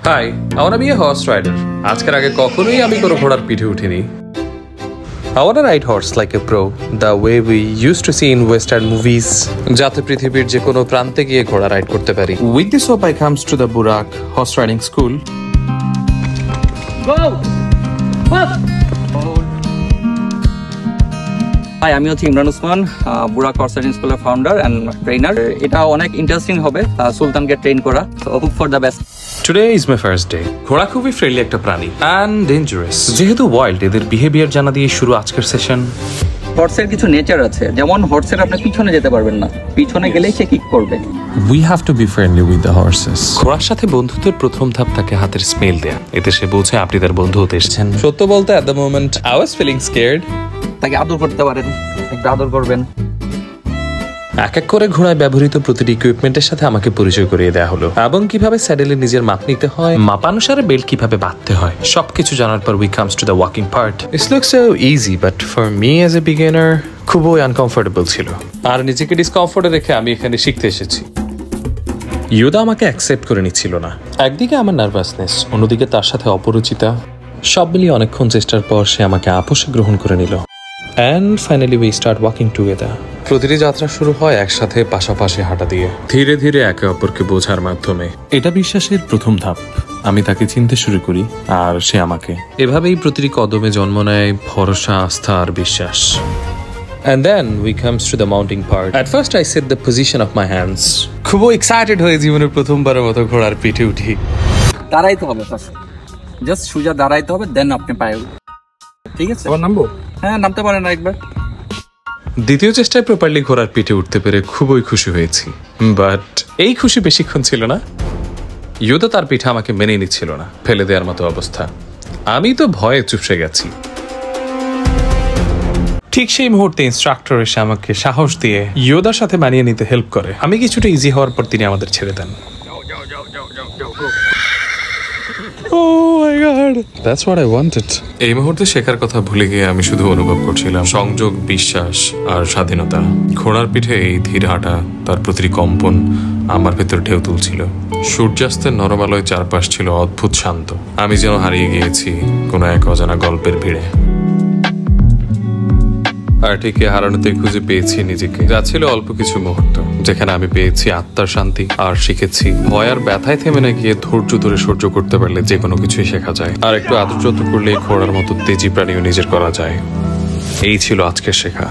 Hi, I wanna be a horse rider. আজকের আগে কখনোই আমি কোনো ঘোড়ার পিঠে উঠিনি। I wanna ride horse like a pro, the way we used to see in Western movies. যাতে পৃথিবীর যে কোনো প্রান্তে গিয়ে ঘোড়া রাইড করতে পারি। With this hope I comes to the Burak horse riding school. Go! Up! Hi, আমি হচ্ছে ইমরান ওসমান, বুরাক হর্স রাইডিং স্কুলের ফাউন্ডার এন্ড ট্রেনার। এটা অনেক ইন্টারেস্টিং হবে সুলতানকে ট্রেন করা। So hope for the best. Today is my first day. ঘোড়া খুবই friendly একটা প্রাণী and dangerous. যেহেতু ওয়াইল্ড, এদের বিহেভিয়ার জানা দিয়ে শুরু আজকের সেশন। হর্সের কিছু নেচার আছে, যেমন হর্সের আপনি পিছনে যেতে পারবেন না, পিছনে গেলেই সে কিক করবে। We have to be friendly with the horses. ঘোড়ার সাথে বন্ধুত্বের প্রথম ধাপ তাকে হাতের স্মেল দেয়া। এতে সে বোঝে আপনি তার বন্ধু হতে এসেছেন। সত্য বলতে at the moment I was feeling scared. তাকে আদর করতে পারেন, একটু আদর করবেন। এক এক করে ঘোড়ায় ব্যবহৃত প্রতিটি ইকুইপমেন্টের সাথে আমাকে পরিচয় করিয়ে দেওয়া হলো এবং কিভাবে স্যাডেলে নিজের মাপ নিতে হয়, মাপানুসারে বেল্ট কিভাবে বাঁধতে হয়, সবকিছু জানার পর we comes to the walking part. It looks so easy but for me as a beginner খুবই আনকমফোর্টেবল ছিল। আর নিজেকে ডিসকমফোর্টে রেখে আমি এখানে শিখতে এসেছি। ইয়োদা আমাকে অ্যাকসেপ্ট করে নিচ্ছিল না। একদিকে আমার নার্ভাসনেস, অন্যদিকে তার সাথে অপরিচিতা। সব মিলিয়ে অনেকক্ষণ চেষ্টার পর সে আমাকে আপোষে গ্রহণ করে নিল। And finally we start walking together. প্রতিটি যাত্রা শুরু হয় একসাথে পাশাপাশি হাঁটা দিয়ে, ধীরে ধীরে একে অপরকে বোঝার মাধ্যমে। এটা বিশ্বাসের প্রথম ধাপ। আমি তাকে চিনতে শুরু করি আর সে আমাকে। এভাবেই প্রতিটি কদমে জন্ম নেয় ভরসা, আস্থা আর বিশ্বাস। And then we comes to the mounting part. At first I set the position of my hands. খুব এক্সাইটেড হয়ে জীবনের প্রথমবারের মতো ঘোড়ার পিঠে উঠি। দাঁড়াইতে হবে ফার্স্ট, জাস্ট সোজা দাঁড়াইতে হবে, দেন আপনি পায়ে। ঠিক আছে, আবার নামবো? হ্যাঁ, নামতে পারেন একবার। দ্বিতীয় চেষ্টায় প্রপারলি ঘোড়ার পিঠে উঠতে পেরে খুবই খুশি হয়েছি, বাট এই খুশি বেশিক্ষণ ছিল না। ইয়োদা তার পিঠে আমাকে মেনে নিচ্ছিল না, ফেলে দেওয়ার মতো অবস্থা। আমি তো ভয়ে চুপসে গেছি। ঠিক সেই মুহূর্তে ইনস্ট্রাক্টর এসে আমাকে সাহস দিয়ে ইয়োদার সাথে মানিয়ে নিতে হেল্প করে। আমি কিছুটা ইজি হওয়ার পর তিনি আমাদের ছেড়ে দেন। Oh my God, that's what I wanted. এই মুহূর্তে শেখার কথা ভুলে গিয়ে আমি শুধু অনুভব করছিলাম সংযোগ, বিশ্বাস আর স্বাধীনতা। ঘোড়ার পিঠে এই ধীর হাঁটা, তার প্রতিটি কম্পন আমার ভেতর ঢেউ তুলছিল। সূর্যাস্তের নরম আলোয় চারপাশ ছিল অদ্ভুত শান্ত। আমি যেন হারিয়ে গিয়েছি কোনো এক অজানা গল্পের ভিড়ে। আর ঠিকই হারানোতে খুঁজে পেয়েছি নিজেকে। যা ছিল অল্প কিছু মুহূর্ত, যেখানে আমি পেয়েছি আত্মার শান্তি আর শিখেছি ভয় আর ব্যথায় থেমে না গিয়ে ধৈর্য ধরে সহ্য করতে পারলে যে কোনো কিছুই শেখা যায়। আর একটু আদর যত্ন করলে ঘোড়ার মতো তেজি প্রাণীও নিজের করা যায়। এই ছিল আজকের শেখা।